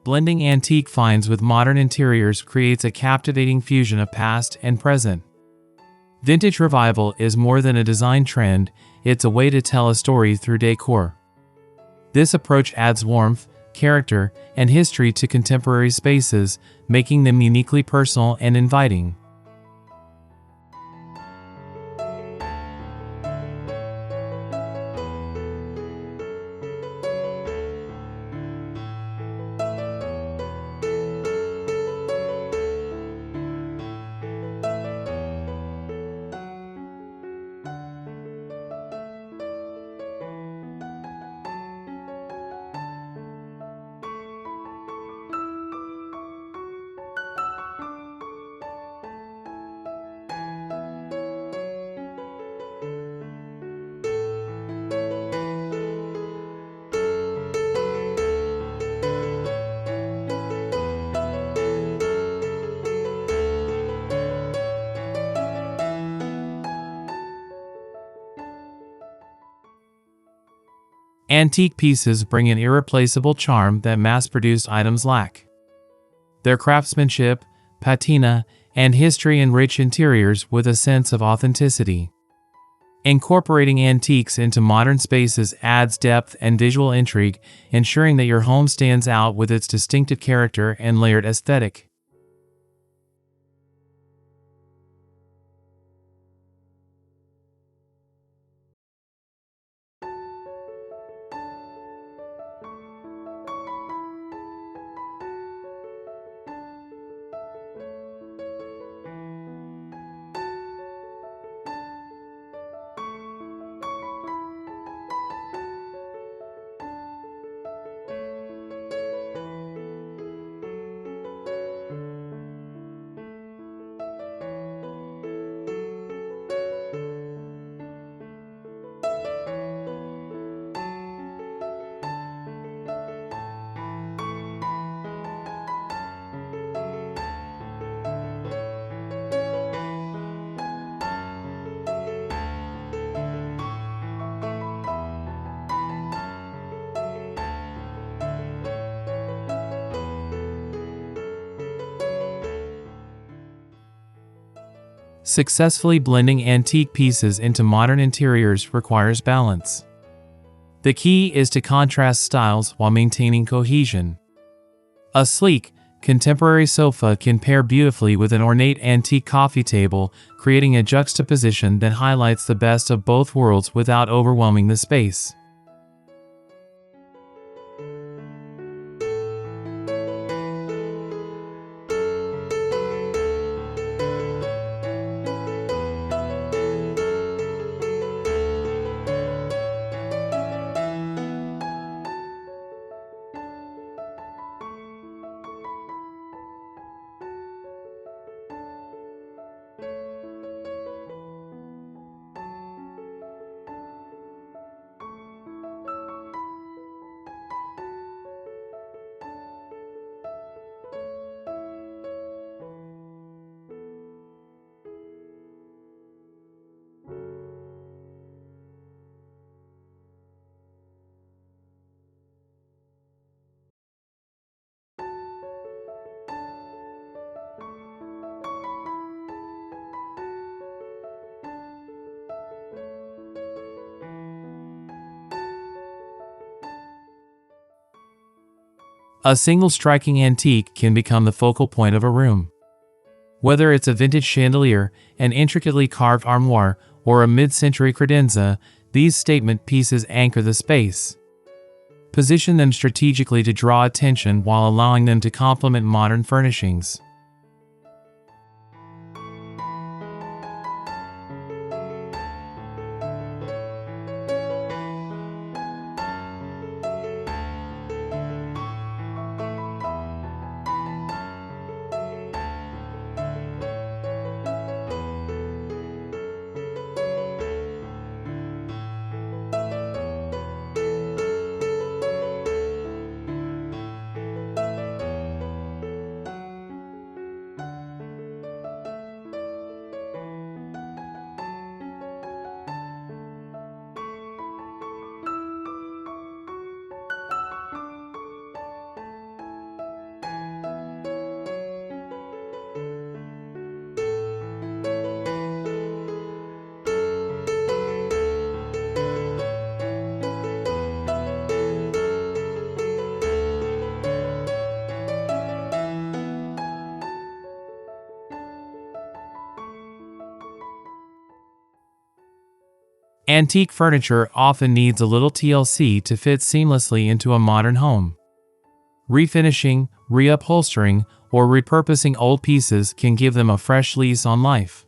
Blending antique finds with modern interiors creates a captivating fusion of past and present. Vintage revival is more than a design trend, it's a way to tell a story through decor. This approach adds warmth, character, and history to contemporary spaces, making them uniquely personal and inviting. Antique pieces bring an irreplaceable charm that mass-produced items lack. Their craftsmanship, patina, and history enrich interiors with a sense of authenticity. Incorporating antiques into modern spaces adds depth and visual intrigue, ensuring that your home stands out with its distinctive character and layered aesthetic. Successfully blending antique pieces into modern interiors requires balance. The key is to contrast styles while maintaining cohesion. A sleek, contemporary sofa can pair beautifully with an ornate antique coffee table, creating a juxtaposition that highlights the best of both worlds without overwhelming the space. A single striking antique can become the focal point of a room. Whether it's a vintage chandelier, an intricately carved armoire, or a mid-century credenza, these statement pieces anchor the space. Position them strategically to draw attention while allowing them to complement modern furnishings. Antique furniture often needs a little TLC to fit seamlessly into a modern home. Refinishing, reupholstering, or repurposing old pieces can give them a fresh lease on life.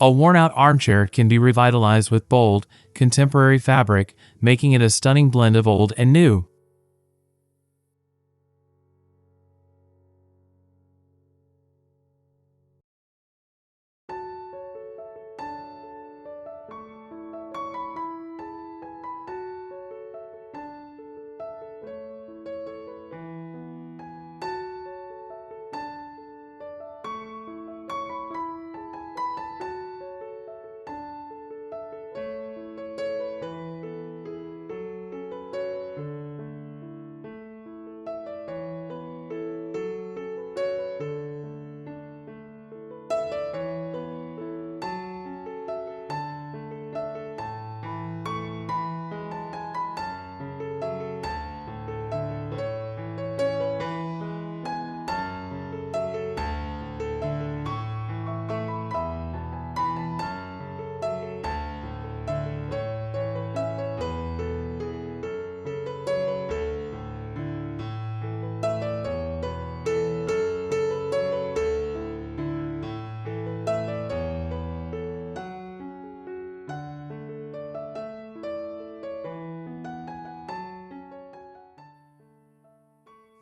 A worn-out armchair can be revitalized with bold, contemporary fabric, making it a stunning blend of old and new.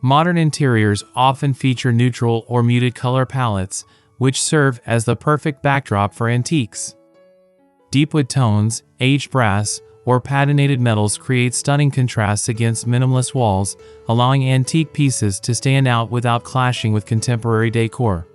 Modern interiors often feature neutral or muted color palettes, which serve as the perfect backdrop for antiques. Deep wood tones, aged brass, or patinated metals create stunning contrasts against minimalist walls, allowing antique pieces to stand out without clashing with contemporary decor.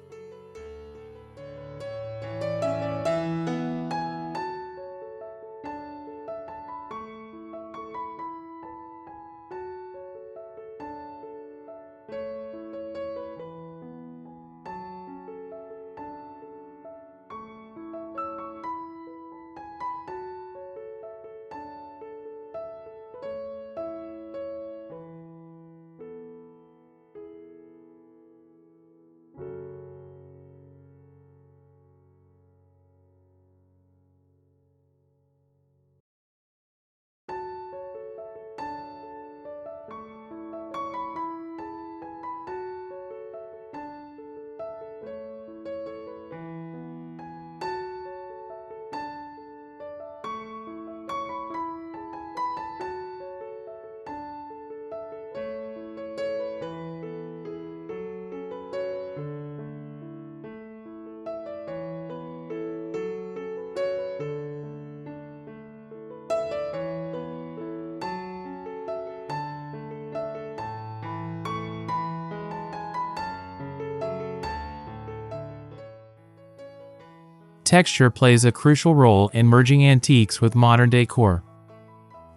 Texture plays a crucial role in merging antiques with modern decor.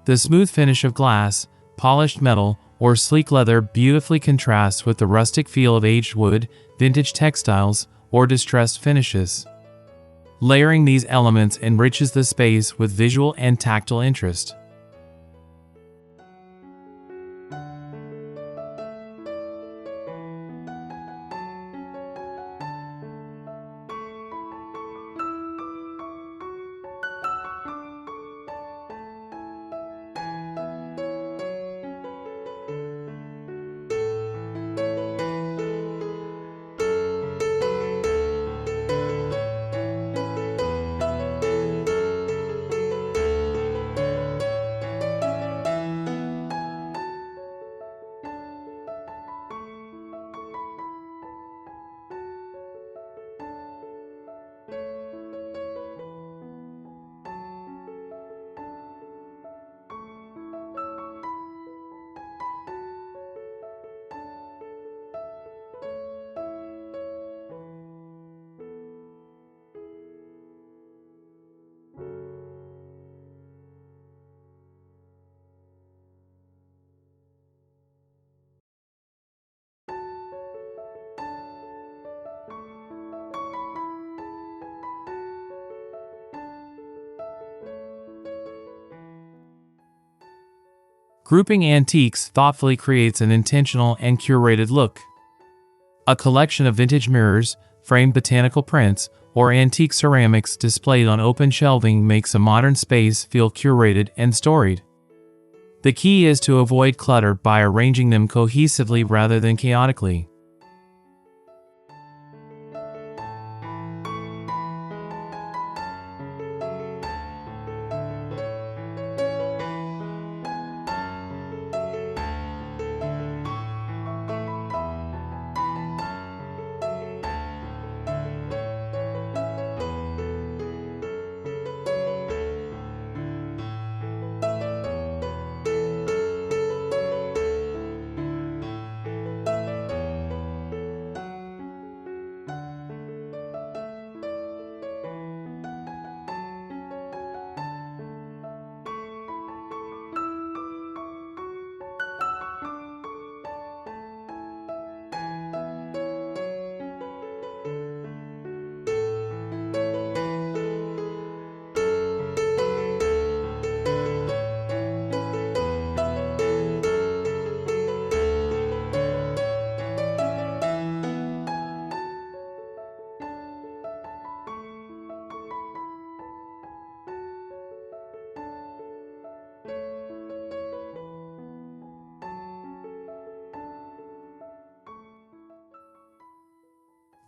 The smooth finish of glass, polished metal, or sleek leather beautifully contrasts with the rustic feel of aged wood, vintage textiles, or distressed finishes. Layering these elements enriches the space with visual and tactile interest. Grouping antiques thoughtfully creates an intentional and curated look. A collection of vintage mirrors, framed botanical prints, or antique ceramics displayed on open shelving makes a modern space feel curated and storied. The key is to avoid clutter by arranging them cohesively rather than chaotically.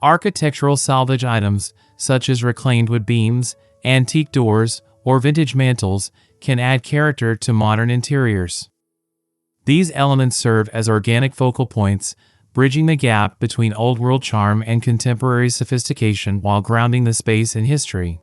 Architectural salvage items, such as reclaimed wood beams, antique doors, or vintage mantels, can add character to modern interiors. These elements serve as organic focal points, bridging the gap between old-world charm and contemporary sophistication while grounding the space in history.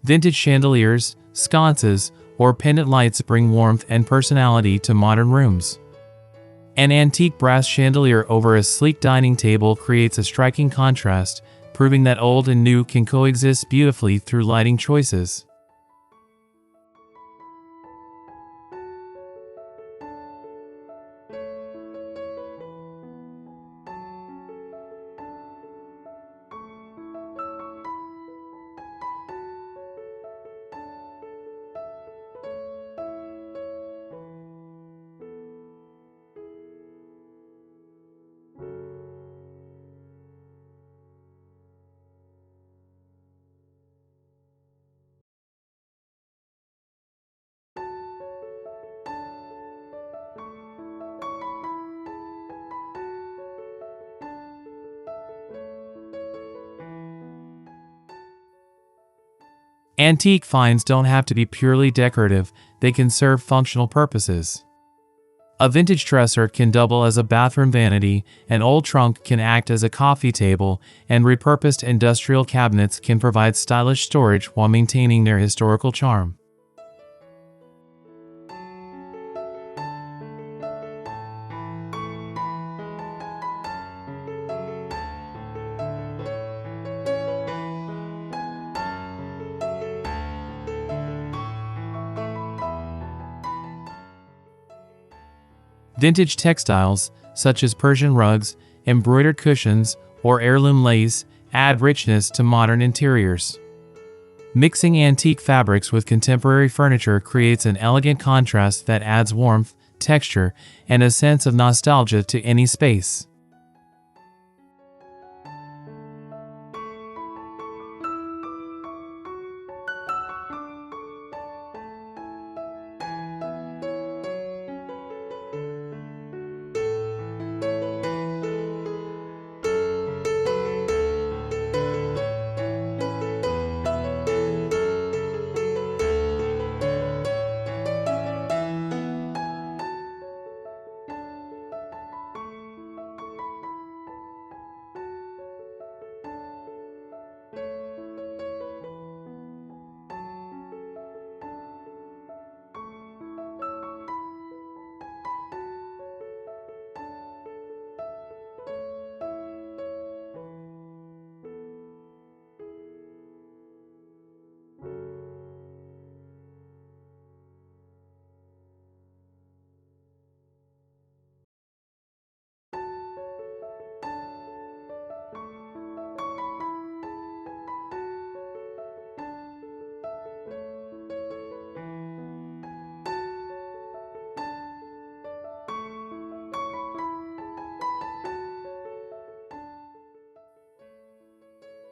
Vintage chandeliers, sconces, or pendant lights bring warmth and personality to modern rooms. An antique brass chandelier over a sleek dining table creates a striking contrast, proving that old and new can coexist beautifully through lighting choices. Antique finds don't have to be purely decorative, they can serve functional purposes. A vintage dresser can double as a bathroom vanity, an old trunk can act as a coffee table, and repurposed industrial cabinets can provide stylish storage while maintaining their historical charm. Vintage textiles, such as Persian rugs, embroidered cushions, or heirloom lace, add richness to modern interiors. Mixing antique fabrics with contemporary furniture creates an elegant contrast that adds warmth, texture, and a sense of nostalgia to any space.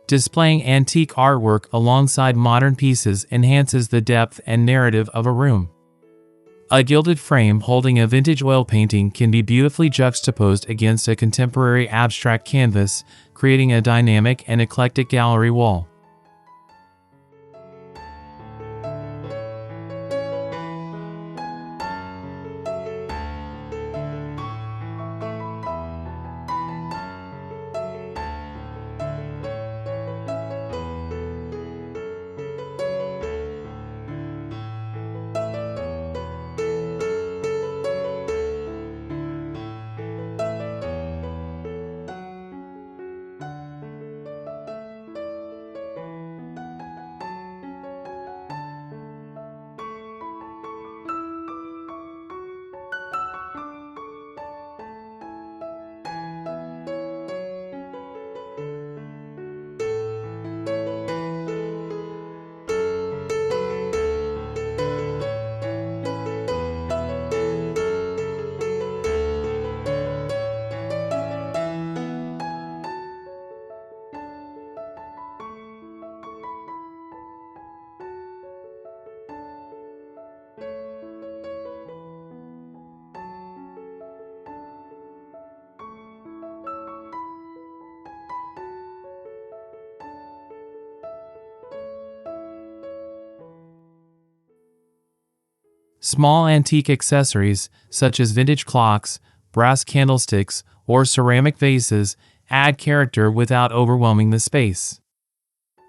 Displaying antique artwork alongside modern pieces enhances the depth and narrative of a room. A gilded frame holding a vintage oil painting can be beautifully juxtaposed against a contemporary abstract canvas, creating a dynamic and eclectic gallery wall. Small antique accessories, such as vintage clocks, brass candlesticks, or ceramic vases, add character without overwhelming the space.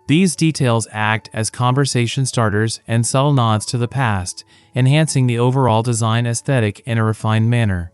These details act as conversation starters and subtle nods to the past, enhancing the overall design aesthetic in a refined manner.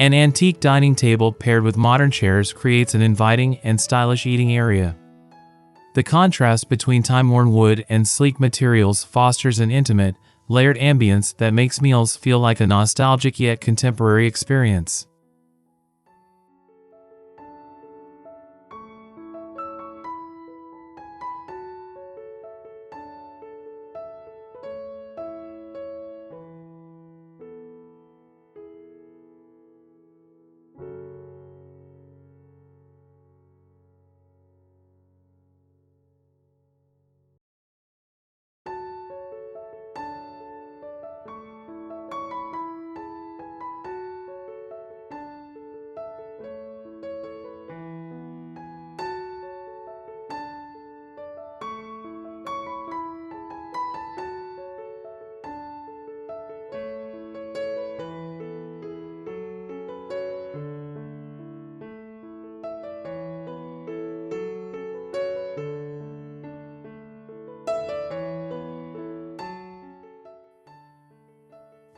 An antique dining table paired with modern chairs creates an inviting and stylish eating area. The contrast between time-worn wood and sleek materials fosters an intimate, layered ambience that makes meals feel like a nostalgic yet contemporary experience.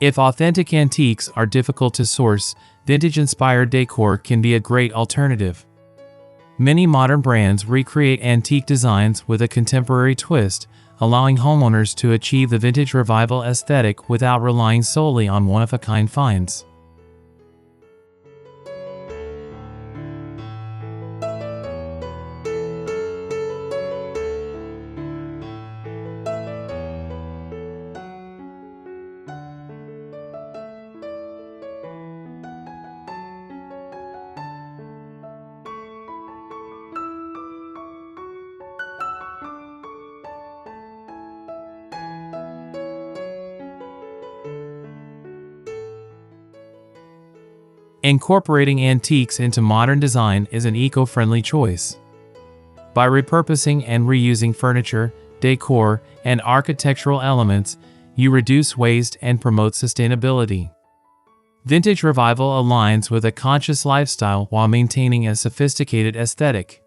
If authentic antiques are difficult to source, vintage-inspired decor can be a great alternative. Many modern brands recreate antique designs with a contemporary twist, allowing homeowners to achieve the vintage revival aesthetic without relying solely on one-of-a-kind finds. Incorporating antiques into modern design is an eco-friendly choice. By repurposing and reusing furniture, decor, and architectural elements, you reduce waste and promote sustainability. Vintage revival aligns with a conscious lifestyle while maintaining a sophisticated aesthetic.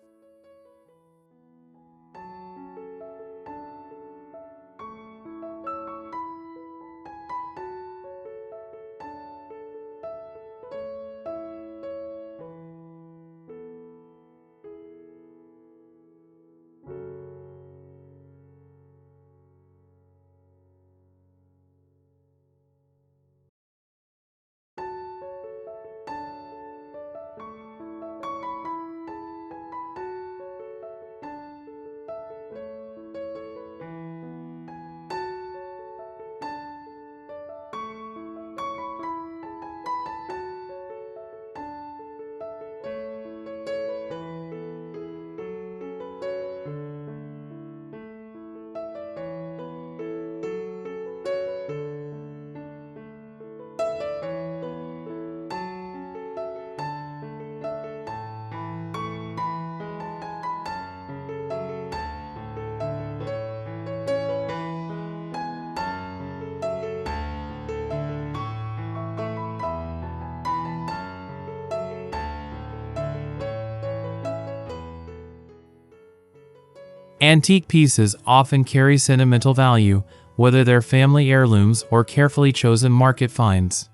Antique pieces often carry sentimental value, whether they're family heirlooms or carefully chosen market finds.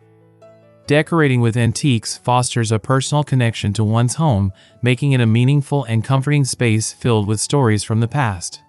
Decorating with antiques fosters a personal connection to one's home, making it a meaningful and comforting space filled with stories from the past.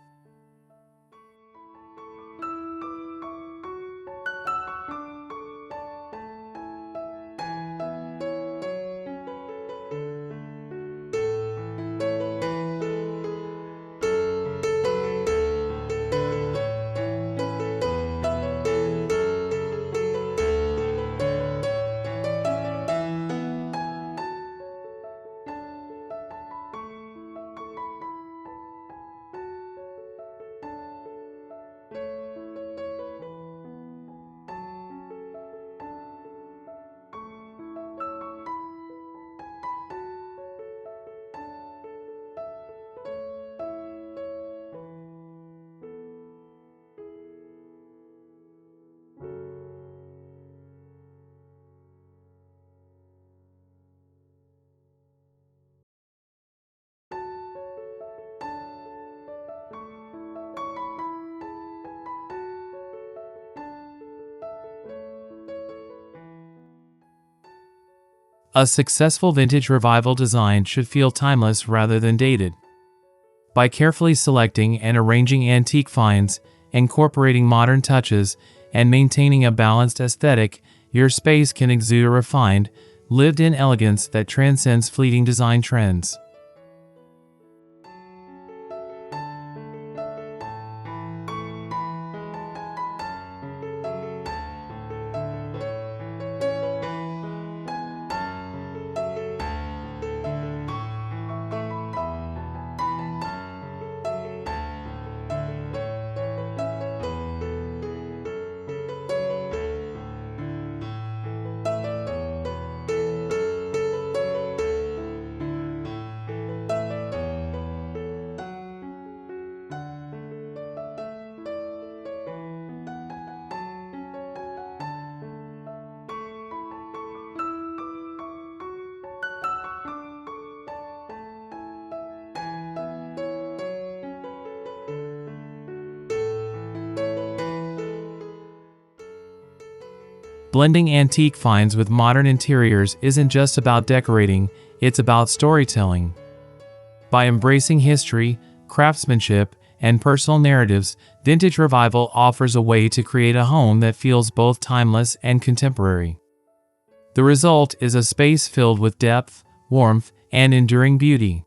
A successful vintage revival design should feel timeless rather than dated. By carefully selecting and arranging antique finds, incorporating modern touches, and maintaining a balanced aesthetic, your space can exude a refined, lived-in elegance that transcends fleeting design trends. Blending antique finds with modern interiors isn't just about decorating, it's about storytelling. By embracing history, craftsmanship, and personal narratives, Vintage Revival offers a way to create a home that feels both timeless and contemporary. The result is a space filled with depth, warmth, and enduring beauty.